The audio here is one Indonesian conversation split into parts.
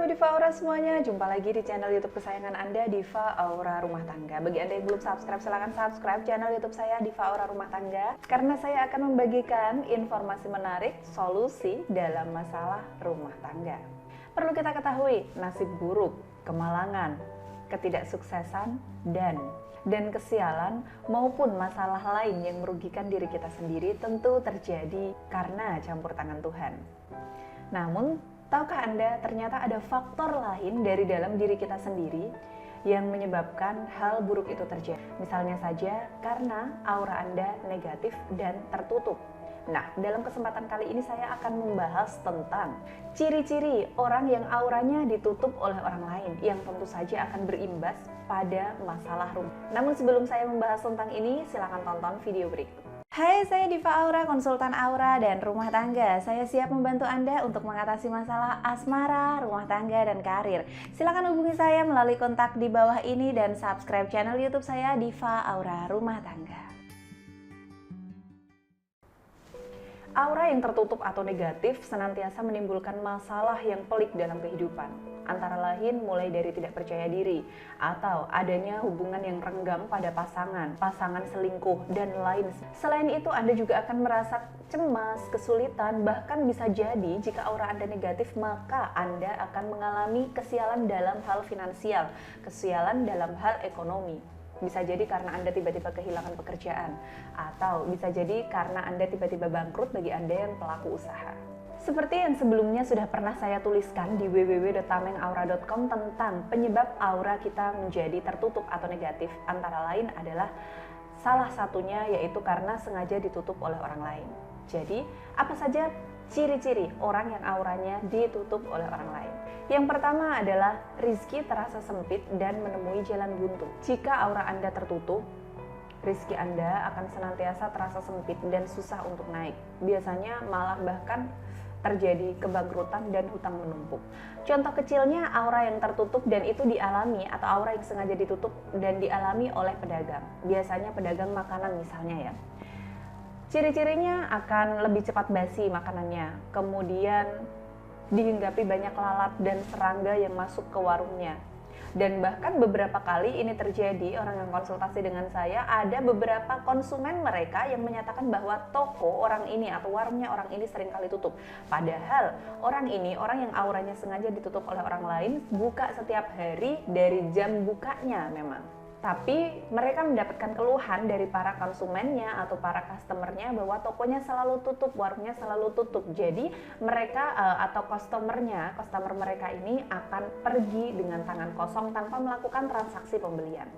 Diva Aura semuanya, jumpa lagi di channel YouTube kesayangan Anda, Diva Aura Rumah Tangga. Bagi Anda yang belum subscribe, silahkan subscribe channel YouTube saya, Diva Aura Rumah Tangga. Karena saya akan membagikan informasi menarik, solusi dalam masalah rumah tangga. Perlu kita ketahui, nasib buruk, kemalangan, ketidaksuksesan, dan kesialan maupun masalah lain yang merugikan diri kita sendiri tentu terjadi karena campur tangan Tuhan. Namun, tahukah Anda ternyata ada faktor lain dari dalam diri kita sendiri yang menyebabkan hal buruk itu terjadi? Misalnya saja karena aura Anda negatif dan tertutup. Nah, dalam kesempatan kali ini saya akan membahas tentang ciri-ciri orang yang auranya ditutup oleh orang lain yang tentu saja akan berimbas pada masalah rumah. Namun sebelum saya membahas tentang ini, silakan tonton video berikut. Hai, saya Diva Aura, konsultan aura dan rumah tangga. Saya siap membantu Anda untuk mengatasi masalah asmara, rumah tangga, dan karir. Silakan hubungi saya melalui kontak di bawah ini dan subscribe channel YouTube saya, Diva Aura Rumah Tangga. Aura yang tertutup atau negatif senantiasa menimbulkan masalah yang pelik dalam kehidupan. Antara lain mulai dari tidak percaya diri, atau adanya hubungan yang renggang pada pasangan selingkuh, dan lain. Selain itu, Anda juga akan merasa cemas, kesulitan, bahkan bisa jadi jika aura Anda negatif, maka Anda akan mengalami kesialan dalam hal finansial, kesialan dalam hal ekonomi. Bisa jadi karena Anda tiba-tiba kehilangan pekerjaan, atau bisa jadi karena Anda tiba-tiba bangkrut bagi Anda yang pelaku usaha. Seperti yang sebelumnya sudah pernah saya tuliskan di www.tamengaura.com tentang penyebab aura kita menjadi tertutup atau negatif, antara lain adalah salah satunya yaitu karena sengaja ditutup oleh orang lain. Jadi, apa saja ciri-ciri orang yang auranya ditutup oleh orang lain? Yang pertama adalah rizki terasa sempit dan menemui jalan buntu. Jika aura Anda tertutup, rizki Anda akan senantiasa terasa sempit dan susah untuk naik. Biasanya malah bahkan terjadi kebangkrutan dan hutang menumpuk. Contoh kecilnya aura yang tertutup dan itu dialami, atau aura yang sengaja ditutup dan dialami oleh pedagang. Biasanya pedagang makanan misalnya ya. Ciri-cirinya akan lebih cepat basi makanannya, kemudian dihinggapi banyak lalat dan serangga yang masuk ke warungnya. Dan bahkan beberapa kali ini terjadi, orang yang konsultasi dengan saya, ada beberapa konsumen mereka yang menyatakan bahwa toko orang ini atau warungnya orang ini sering kali tutup. Padahal orang ini, orang yang auranya sengaja ditutup oleh orang lain, buka setiap hari dari jam bukanya memang. Tapi mereka mendapatkan keluhan dari para konsumennya atau para customernya bahwa tokonya selalu tutup, warungnya selalu tutup. Jadi mereka atau customer mereka ini akan pergi dengan tangan kosong tanpa melakukan transaksi pembelian.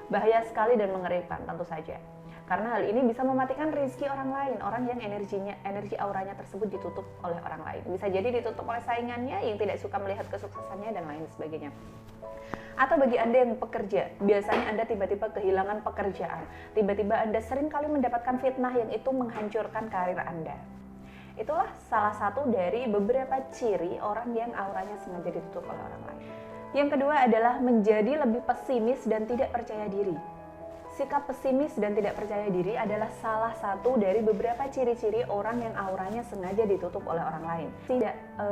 Bahaya sekali dan mengerikan tentu saja. Karena hal ini bisa mematikan rezeki orang lain, orang yang energi auranya tersebut ditutup oleh orang lain. Bisa jadi ditutup oleh saingannya yang tidak suka melihat kesuksesannya dan lain sebagainya. Atau bagi Anda yang bekerja, biasanya Anda tiba-tiba kehilangan pekerjaan, tiba-tiba Anda sering kali mendapatkan fitnah yang itu menghancurkan karir Anda. Itulah salah satu dari beberapa ciri orang yang auranya sengaja ditutup oleh orang lain. Yang kedua adalah menjadi lebih pesimis dan tidak percaya diri. Sikap pesimis dan tidak percaya diri adalah salah satu dari beberapa ciri-ciri orang yang auranya sengaja ditutup oleh orang lain.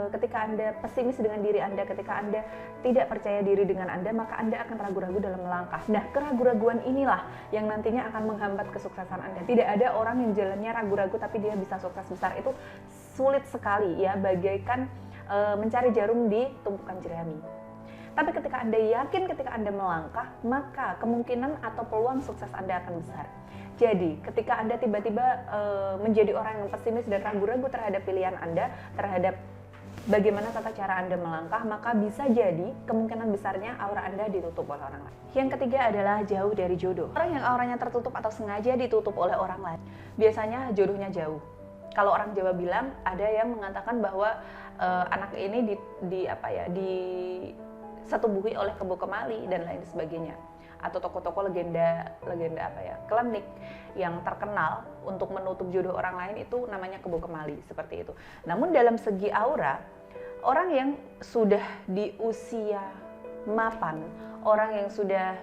Ketika Anda pesimis dengan diri Anda, ketika Anda tidak percaya diri dengan Anda, maka Anda akan ragu-ragu dalam melangkah. Nah, keraguan-raguan inilah yang nantinya akan menghambat kesuksesan Anda. Tidak ada orang yang jalannya ragu-ragu tapi dia bisa sukses besar. Itu sulit sekali ya, bagaikan mencari jarum di tumpukan jerami. Tapi ketika Anda yakin, ketika Anda melangkah, maka kemungkinan atau peluang sukses Anda akan besar. Jadi, ketika Anda tiba-tiba menjadi orang yang pesimis dan ragu-ragu terhadap pilihan Anda, terhadap bagaimana tata cara Anda melangkah, maka bisa jadi kemungkinan besarnya aura Anda ditutup oleh orang lain. Yang ketiga adalah jauh dari jodoh. Orang yang auranya tertutup atau sengaja ditutup oleh orang lain, biasanya jodohnya jauh. Kalau orang Jawa bilang, ada yang mengatakan bahwa anak ini disetubuhi oleh Kebo Kemali dan lain sebagainya, atau tokoh-tokoh legenda klinik yang terkenal untuk menutup jodoh orang lain itu namanya Kebo Kemali, seperti itu. Namun dalam segi aura, orang yang sudah di usia mapan, orang yang sudah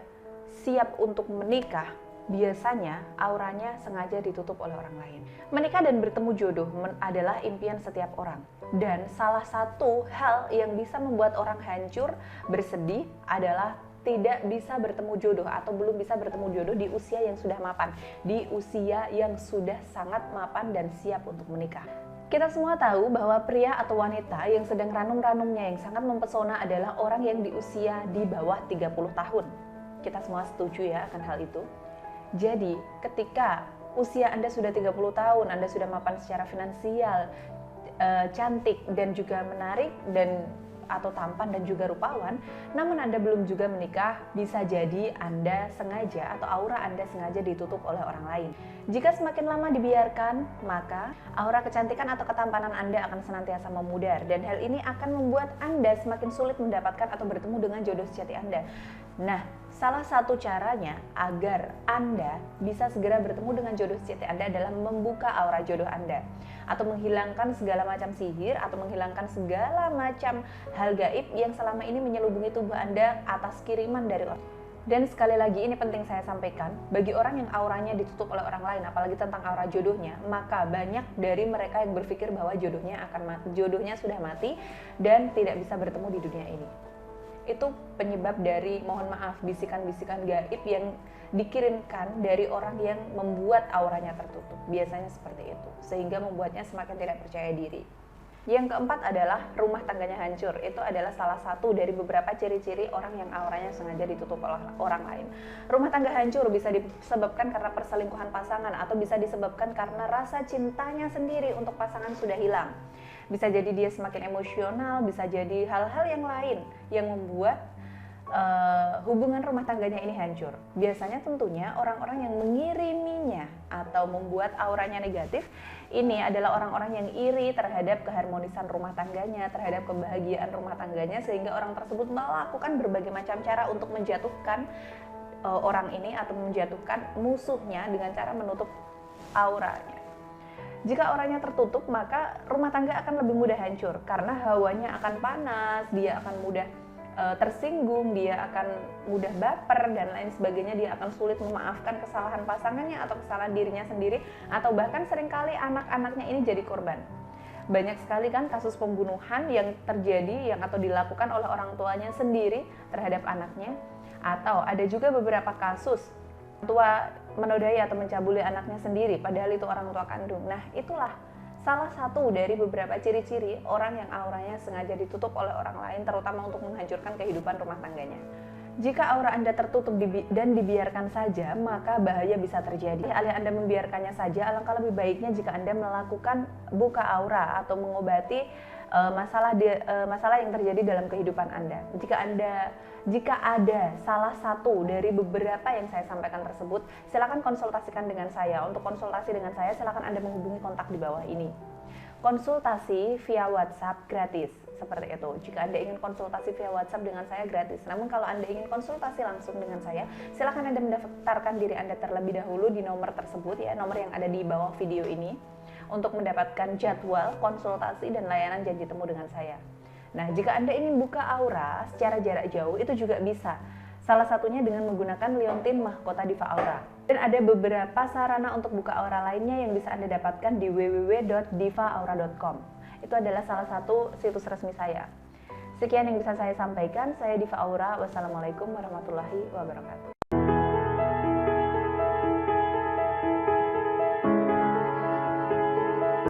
siap untuk menikah, biasanya auranya sengaja ditutup oleh orang lain. Menikah dan bertemu jodoh adalah impian setiap orang. Dan salah satu hal yang bisa membuat orang hancur, bersedih adalah tidak bisa bertemu jodoh atau belum bisa bertemu jodoh di usia yang sudah mapan, di usia yang sudah sangat mapan dan siap untuk menikah. Kita semua tahu bahwa pria atau wanita yang sedang ranum-ranumnya yang sangat mempesona adalah orang yang di usia di bawah 30 tahun. Kita semua setuju ya akan hal itu. Jadi, ketika usia Anda sudah 30 tahun, Anda sudah mapan secara finansial, cantik dan juga menarik dan atau tampan dan juga rupawan, namun Anda belum juga menikah, bisa jadi Anda sengaja atau aura Anda sengaja ditutup oleh orang lain. Jika semakin lama dibiarkan, maka aura kecantikan atau ketampanan Anda akan senantiasa memudar dan hal ini akan membuat Anda semakin sulit mendapatkan atau bertemu dengan jodoh sejati Anda. Nah, salah satu caranya agar Anda bisa segera bertemu dengan jodoh sejati Anda adalah membuka aura jodoh Anda atau menghilangkan segala macam sihir atau menghilangkan segala macam hal gaib yang selama ini menyelubungi tubuh Anda atas kiriman dari orang. Dan sekali lagi ini penting saya sampaikan, bagi orang yang auranya ditutup oleh orang lain, apalagi tentang aura jodohnya, maka banyak dari mereka yang berpikir bahwa jodohnya sudah mati dan tidak bisa bertemu di dunia ini. Itu penyebab dari, mohon maaf, bisikan-bisikan gaib yang dikirimkan dari orang yang membuat auranya tertutup. Biasanya seperti itu, sehingga membuatnya semakin tidak percaya diri. Yang keempat adalah rumah tangganya hancur. Itu adalah salah satu dari beberapa ciri-ciri orang yang auranya sengaja ditutup oleh orang lain. Rumah tangga hancur bisa disebabkan karena perselingkuhan pasangan atau bisa disebabkan karena rasa cintanya sendiri untuk pasangan sudah hilang. Bisa jadi dia semakin emosional, bisa jadi hal-hal yang lain yang membuat hubungan rumah tangganya ini hancur. Biasanya tentunya orang-orang yang mengiriminya atau membuat auranya negatif ini adalah orang-orang yang iri terhadap keharmonisan rumah tangganya, terhadap kebahagiaan rumah tangganya, sehingga orang tersebut melakukan berbagai macam cara untuk menjatuhkan orang ini atau menjatuhkan musuhnya dengan cara menutup auranya. Jika auranya tertutup, maka rumah tangga akan lebih mudah hancur karena hawanya akan panas, dia akan mudah tersinggung, dia akan mudah baper dan lain sebagainya, dia akan sulit memaafkan kesalahan pasangannya atau kesalahan dirinya sendiri, atau bahkan seringkali anak-anaknya ini jadi korban. Banyak sekali kan kasus pembunuhan yang terjadi atau dilakukan oleh orang tuanya sendiri terhadap anaknya, atau ada juga beberapa kasus tua menodai atau mencabuli anaknya sendiri padahal itu orang tua kandung. Nah, itulah salah satu dari beberapa ciri-ciri orang yang auranya sengaja ditutup oleh orang lain, terutama untuk menghancurkan kehidupan rumah tangganya. Jika aura Anda tertutup dan dibiarkan saja, maka bahaya bisa terjadi. Alih Anda membiarkannya saja, alangkah lebih baiknya jika Anda melakukan buka aura atau mengobati masalah yang terjadi dalam kehidupan Anda. Jika ada salah satu dari beberapa yang saya sampaikan tersebut, silakan konsultasikan dengan saya. Untuk konsultasi dengan saya, silakan Anda menghubungi kontak di bawah ini. Konsultasi via WhatsApp gratis, seperti itu. Jika Anda ingin konsultasi via WhatsApp dengan saya gratis. Namun kalau Anda ingin konsultasi langsung dengan saya, silakan Anda mendaftarkan diri Anda terlebih dahulu di nomor tersebut ya, nomor yang ada di bawah video ini, untuk mendapatkan jadwal konsultasi dan layanan janji temu dengan saya. Nah, jika Anda ingin buka aura secara jarak jauh, itu juga bisa. Salah satunya dengan menggunakan Liontin Mahkota Diva Aura. Dan ada beberapa sarana untuk buka aura lainnya yang bisa Anda dapatkan di www.divaaura.com. Itu adalah salah satu situs resmi saya. Sekian yang bisa saya sampaikan. Saya Diva Aura. Wassalamualaikum warahmatullahi wabarakatuh.